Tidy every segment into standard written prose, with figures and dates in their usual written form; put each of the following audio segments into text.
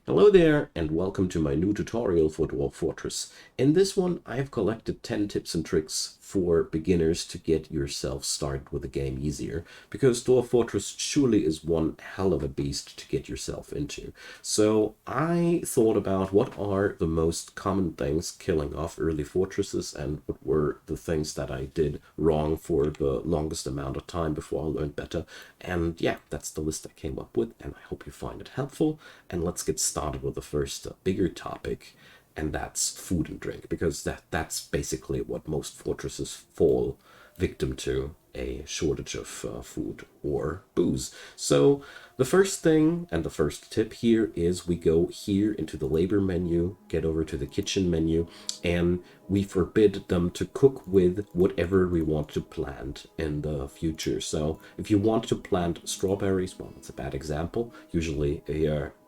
Hello there and welcome to my new tutorial for Dwarf Fortress. In this one I've collected 10 tips and tricks for beginners to get yourself started with the game easier, because Dwarf Fortress surely is one hell of a beast to get yourself into. So I thought about what are the most common things killing off early fortresses and what were the things that I did wrong for the longest amount of time before I learned better. And yeah, that's the list I came up with, and I hope you find it helpful. And let's get started with the first bigger topic, and that's food and drink, because that's basically what most fortresses fall victim to: a shortage of food or booze. So the first thing and the first tip here is we go here into the labor menu, get over to the kitchen menu, and we forbid them to cook with whatever we want to plant in the future. So if you want to plant strawberries, well, it's a bad example. Usually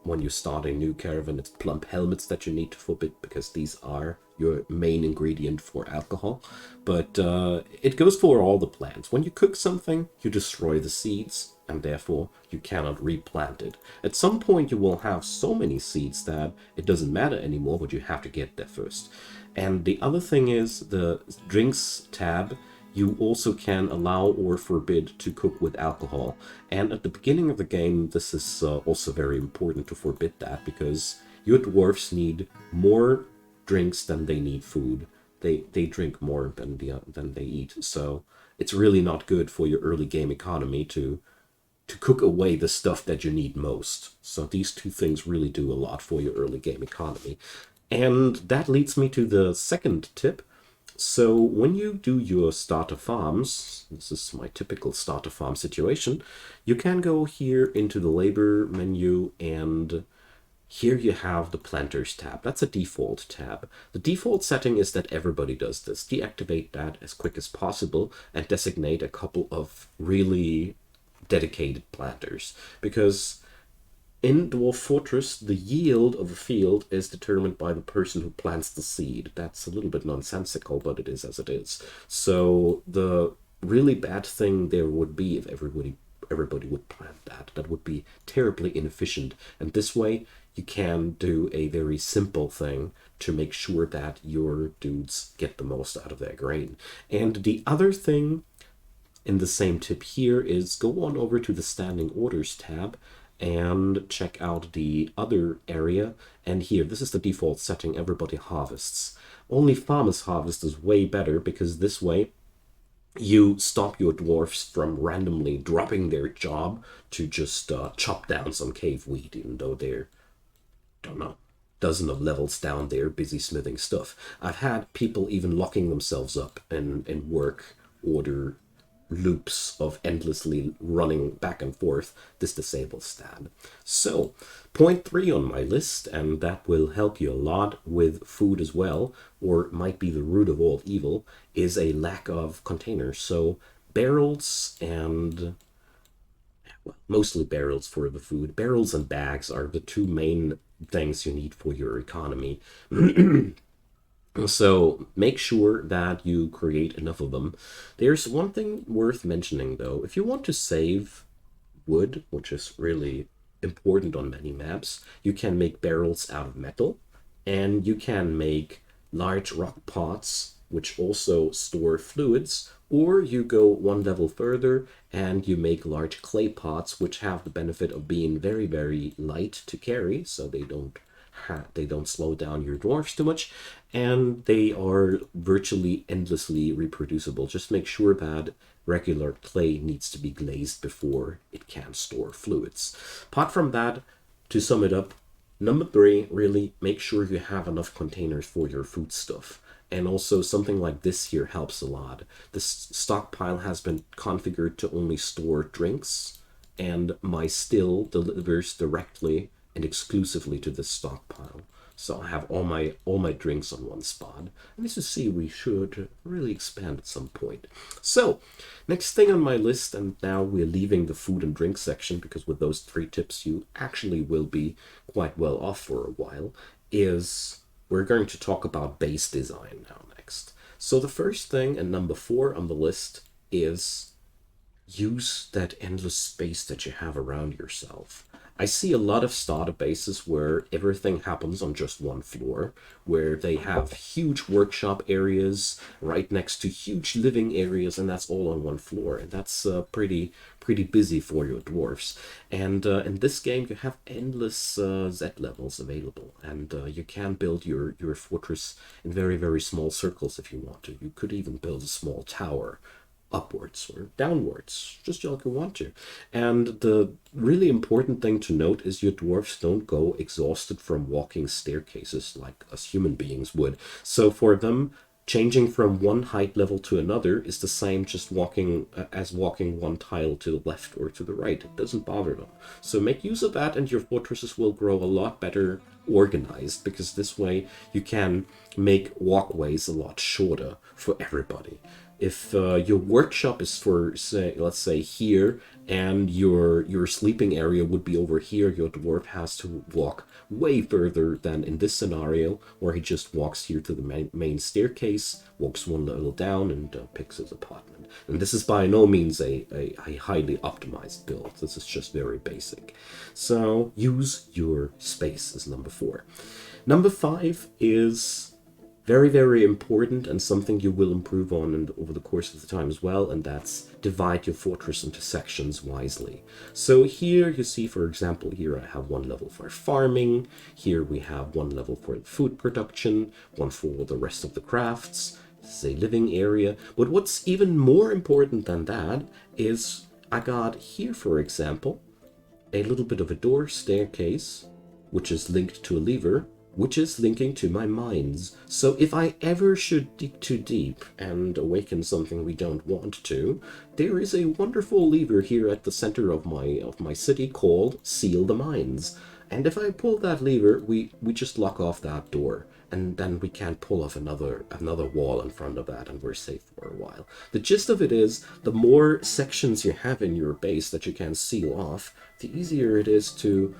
when you start a new caravan, it's plump helmets that you need to forbid, because these are your main ingredient for alcohol. But it goes for all the plants. When you cook something, you destroy the seeds, and therefore you cannot replant it. At some point you will have so many seeds that it doesn't matter anymore, but you have to get there first. And the other thing is the drinks tab. You also can allow or forbid to cook with alcohol. And at the beginning of the game, this is also very important to forbid that, because your dwarfs need more drinks than they need food. They drink more than they eat. So it's really not good for your early game economy to cook away the stuff that you need most. So these two things really do a lot for your early game economy. And that leads me to the second tip. So when you do your starter farms, this is my typical starter farm situation, you can go here into the labor menu, and here you have the planters tab. That's a default tab. The default setting is that everybody does this. Deactivate that as quick as possible and designate a couple of really dedicated planters, because in Dwarf Fortress, the yield of a field is determined by the person who plants the seed. That's a little bit nonsensical, but it is as it is. So the really bad thing there would be if everybody would plant that. That would be terribly inefficient. And this way, you can do a very simple thing to make sure that your dudes get the most out of their grain. And the other thing in the same tip here is go on over to the standing orders tab and check out the other area. And here, this is the default setting: everybody harvests. Only farmers harvest is way better, because this way you stop your dwarfs from randomly dropping their job to just chop down some cave wheat, even though they're, don't know, dozen of levels down there busy smithing stuff. I've had people even locking themselves up in work order loops of endlessly running back and forth. This disables that. So point 3 on my list, and that will help you a lot with food as well, or might be the root of all evil, is a lack of containers. So barrels and, well, mostly barrels for the food. Barrels and bags are the two main things you need for your economy. So make sure that you create enough of them. There's one thing worth mentioning though. If you want to save wood, which is really important on many maps, you can make barrels out of metal, and you can make large rock pots, which also store fluids, or you go one level further and you make large clay pots, which have the benefit of being very, very light to carry, so they don't slow down your dwarfs too much, and they are virtually endlessly reproducible. Just make sure that regular clay needs to be glazed before it can store fluids. Apart from that, to sum it up, number 3, really make sure you have enough containers for your food stuff. And also something like this here helps a lot. This stockpile has been configured to only store drinks, and my still delivers directly and exclusively to this stockpile. So I have all my drinks on one spot. And as you see, we should really expand at some point. So next thing on my list, and now we're leaving the food and drink section, because with those 3 tips you actually will be quite well off for a while, is we're going to talk about base design now next. So the first thing, and number 4 on the list, is use that endless space that you have around yourself. I see a lot of starter bases where everything happens on just one floor, where they have huge workshop areas right next to huge living areas, and that's all on one floor, and that's pretty busy for your dwarfs. And in this game, you have endless Z levels available, and you can build your fortress in very small circles if you want to. You could even build a small tower upwards or downwards, just like you want to. And the really important thing to note is your dwarfs don't go exhausted from walking staircases like us human beings would. So for them, changing from one height level to another is the same just walking as walking one tile to the left or to the right. It doesn't bother them. So make use of that, and your fortresses will grow a lot better organized, because this way you can make walkways a lot shorter for everybody. If your workshop is for, say, let's say here, and your sleeping area would be over here, your dwarf has to walk way further than in this scenario, where he just walks here to the main staircase, walks one level down, and picks his apartment. And this is by no means a highly optimized build. This is just very basic. So use your space as number 4. Number 5 is very important, and something you will improve on and over the course of the time as well, and that's divide your fortress into sections wisely. So here you see, for example, here I have one level for farming, here we have one level for food production, one for the rest of the crafts. This is a living area. But what's even more important than that is I got here, for example, a little bit of a door staircase, which is linked to a lever, which is linking to my mines. So if I ever should dig too deep and awaken something we don't want to, there is a wonderful lever here at the center of my city called Seal the Mines. And if I pull that lever, we just lock off that door, and then we can't pull off another wall in front of that, and we're safe for a while. The gist of it is, the more sections you have in your base that you can seal off, the easier it is to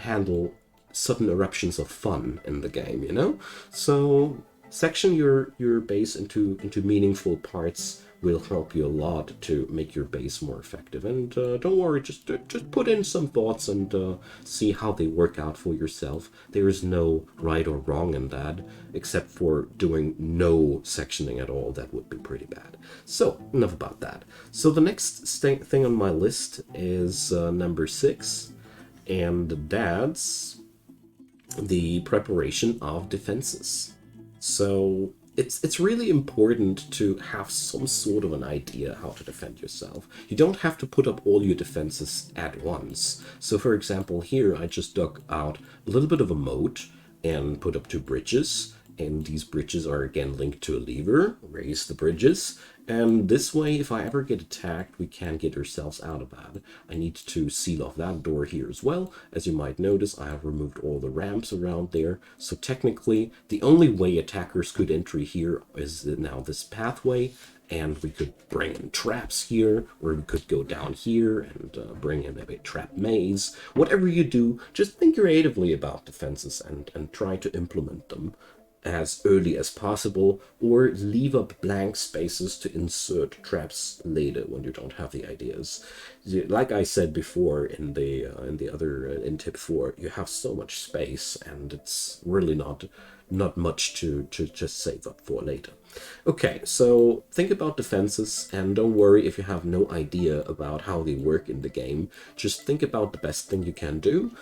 handle sudden eruptions of fun in the game, you know? So section your base into meaningful parts will help you a lot to make your base more effective. And don't worry, just put in some thoughts and see how they work out for yourself. There is no right or wrong in that, except for doing no sectioning at all. That would be pretty bad. So enough about that. So the next thing on my list is number 6, and that's the preparation of defenses. So it's really important to have some sort of an idea how to defend yourself. You don't have to put up all your defenses at once. So for example, here I just dug out a little bit of a moat and put up 2 bridges, and these bridges are again linked to a lever. Raise the bridges, and this way, if I ever get attacked, we can get ourselves out of that. I need to seal off that door here as well. As you might notice, I have removed all the ramps around there. So technically, the only way attackers could enter here is now this pathway, and we could bring in traps here, or we could go down here and bring in a trap maze. Whatever you do, just think creatively about defenses and try to implement them as early as possible, or leave up blank spaces to insert traps later when you don't have the ideas. Like I said before in the other in tip 4, you have so much space, and it's really not much to just save up for later. Okay, so think about defenses, and don't worry if you have no idea about how they work in the game. Just think about the best thing you can do.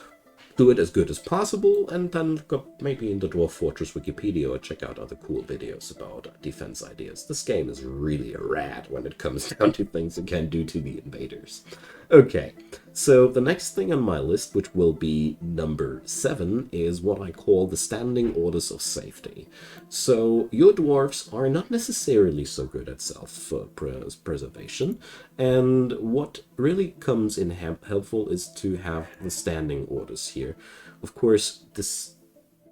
Do it as good as possible, and then look up maybe in the Dwarf Fortress Wikipedia or check out other cool videos about defense ideas. This game is really rad when it comes down to things you can do to the invaders. Okay, so the next thing on my list, which will be number 7, is what I call the standing orders of safety. So your dwarfs are not necessarily so good at self-preservation, and what really comes in helpful is to have the standing orders here. Of course, this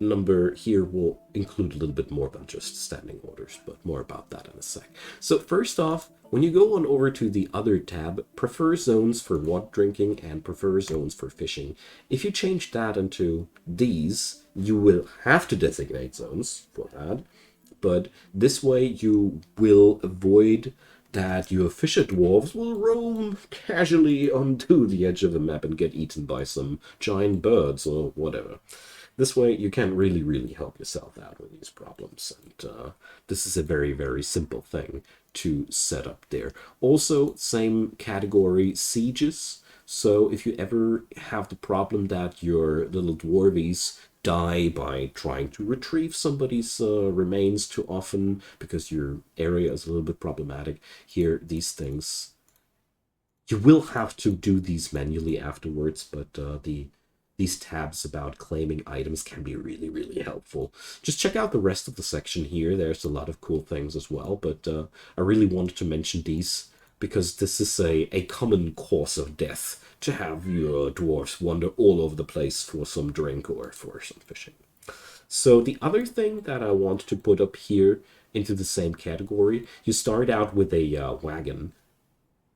number here will include a little bit more than just standing orders, but more about that in a sec. So first off, when you go on over to the other tab, prefer zones for water drinking and prefer zones for fishing. If you change that into these, you will have to designate zones for that, but this way you will avoid that your fisher dwarves will roam casually onto the edge of the map and get eaten by some giant birds or whatever. This way, you can really, really help yourself out with these problems. And this is a very, very simple thing to set up there. Also, same category, sieges. So if you ever have the problem that your little dwarvies die by trying to retrieve somebody's remains too often because your area is a little bit problematic, here, these things you will have to do these manually afterwards, but these tabs about claiming items can be really, really helpful. Just check out the rest of the section here. There's a lot of cool things as well, but I really wanted to mention these because this is a common cause of death, to have your dwarfs wander all over the place for some drink or for some fishing. So the other thing that I want to put up here into the same category, you start out with a wagon.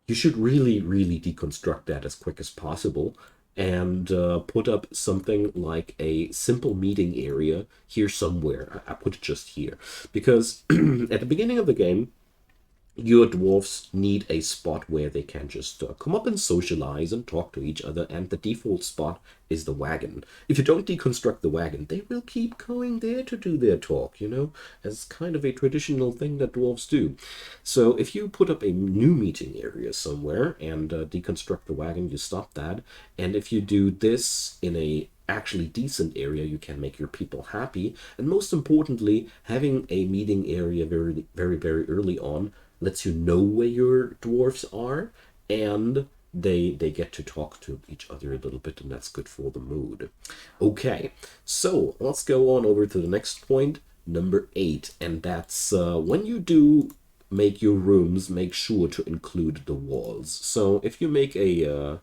You should really, really deconstruct that as quick as possible and put up something like a simple meeting area here somewhere. I put it just here because at the beginning of the game, your dwarfs need a spot where they can just come up and socialize and talk to each other, and the default spot is the wagon. If you don't deconstruct the wagon, they will keep going there to do their talk, you know, as kind of a traditional thing that dwarfs do. So if you put up a new meeting area somewhere and deconstruct the wagon, you stop that. And if you do this in a actually decent area, you can make your people happy. And most importantly, having a meeting area very, very, very early on lets you know where your dwarfs are, and they get to talk to each other a little bit, and that's good for the mood. Okay, so let's go on over to the next point, number 8, and that's when you do make your rooms, make sure to include the walls. So if you make a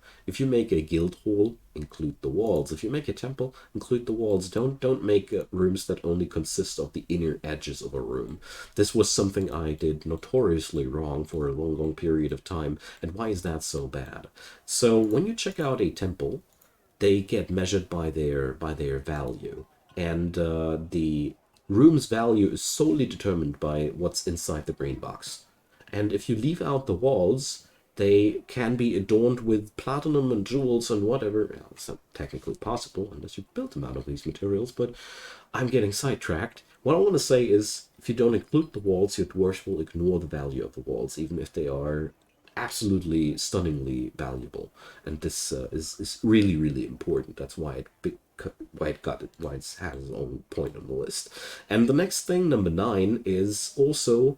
guild hall, include the walls. If you make a temple, include the walls. Don't make rooms that only consist of the inner edges of a room. This was something I did notoriously wrong for a long, long period of time. And why is that so bad? So when you check out a temple, they get measured by their value, and the room's value is solely determined by what's inside the green box. And if you leave out the walls, they can be adorned with platinum and jewels and whatever. Well, it's not technically possible unless you built them out of these materials, but I'm getting sidetracked. What I want to say is, if you don't include the walls, your dwarfs will ignore the value of the walls, even if they are absolutely stunningly valuable. And this is really, really important. That's why why it has its own point on the list. And the next thing, number 9, is also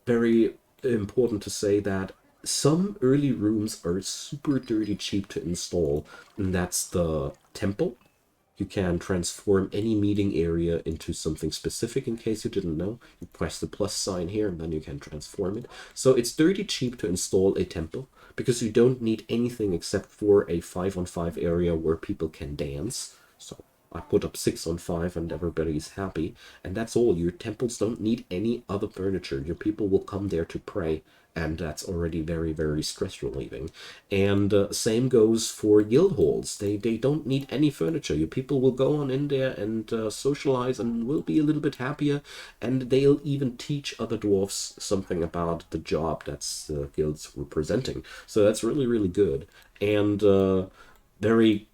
very important to say that some early rooms are super dirty cheap to install, and that's the temple. You can transform any meeting area into something specific. In case you didn't know, you press the plus sign here and then you can transform it. So it's dirty cheap to install a temple because you don't need anything except for a 5-on-5 area where people can dance. So I put up 6-on-5 and everybody's happy, and that's all. Your temples don't need any other furniture. Your people will come there to pray, and that's already very, very stress relieving. And same goes for guild halls. They don't need any furniture. Your people will go on in there and socialize and will be a little bit happier, and they'll even teach other dwarfs something about the job that's the guild's representing. So that's really, really good. And very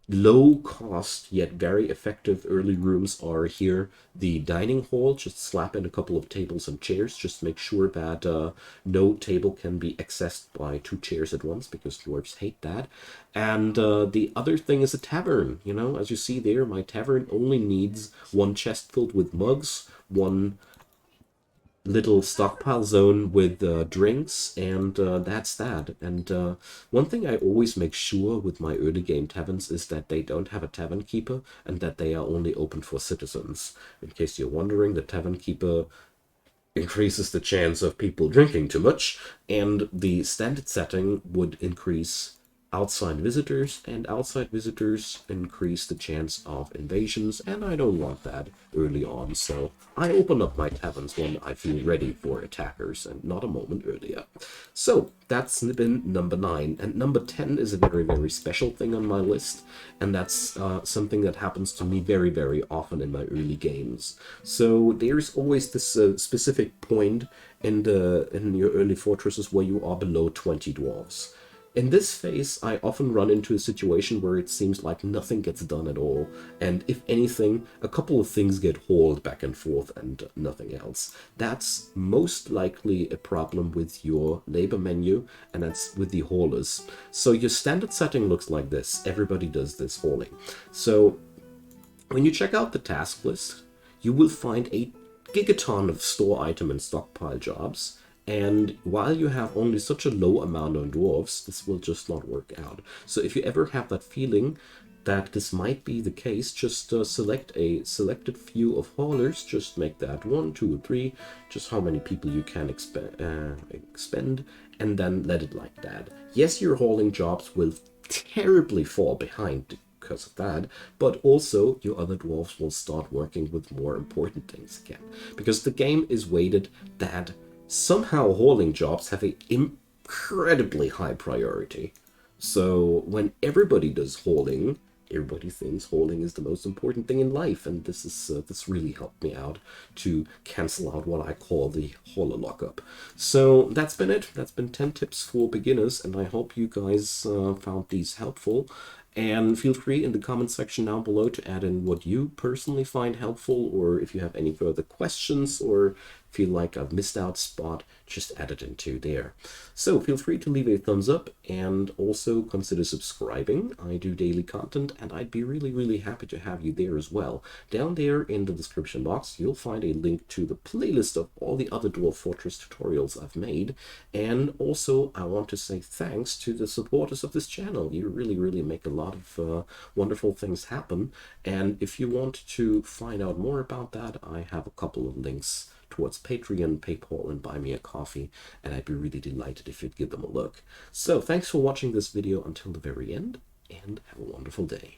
low cost yet very effective early rooms are here. The dining hall, just slap in a couple of tables and chairs. Just make sure that no table can be accessed by 2 chairs at once, because dwarves hate that. And the other thing is a tavern. You know, as you see there, my tavern only needs 1 chest filled with mugs, 1 little stockpile zone with drinks, and that's that. And one thing I always make sure with my early game taverns is that they don't have a tavern keeper, and that they are only open for citizens. In case you're wondering, the tavern keeper increases the chance of people drinking too much, and the standard setting would increase outside visitors, and outside visitors increase the chance of invasions, and I don't want that early on, so I open up my taverns when I feel ready for attackers and not a moment earlier. So that's been number 9, and number 10 is a very, very special thing on my list, and that's something that happens to me very, very often in my early games. So there's always this specific point in your early fortresses where you are below 20 dwarves. In this phase, I often run into a situation where it seems like nothing gets done at all, and if anything, a couple of things get hauled back and forth and nothing else. That's most likely a problem with your labor menu, and that's with the haulers. So your standard setting looks like this. Everybody does this hauling. So when you check out the task list, you will find a gigaton of store item and stockpile jobs. And while you have only such a low amount of dwarves, this will just not work out. So if you ever have that feeling that this might be the case, just select a selected few of haulers, just make that 1, 2, 3, just how many people you can expend, and then let it like that. Yes, your hauling jobs will terribly fall behind because of that, but also your other dwarves will start working with more important things again, because the game is weighted that somehow hauling jobs have an incredibly high priority. So when everybody does hauling, everybody thinks hauling is the most important thing in life, and this really helped me out to cancel out what I call the hauler lockup. So that's been it. That's been 10 tips for beginners, and I hope you guys found these helpful. And feel free in the comment section down below to add in what you personally find helpful, or if you have any further questions or feel like I've missed out spot, just add it into there. So feel free to leave a thumbs up and also consider subscribing. I do daily content and I'd be really, really happy to have you there as well. Down there in the description box, you'll find a link to the playlist of all the other Dwarf Fortress tutorials I've made. And also I want to say thanks to the supporters of this channel. You really, really make a lot of wonderful things happen. And if you want to find out more about that, I have a couple of links towards Patreon, PayPal, and Buy Me a Coffee, and I'd be really delighted if you'd give them a look. So thanks for watching this video until the very end, and have a wonderful day.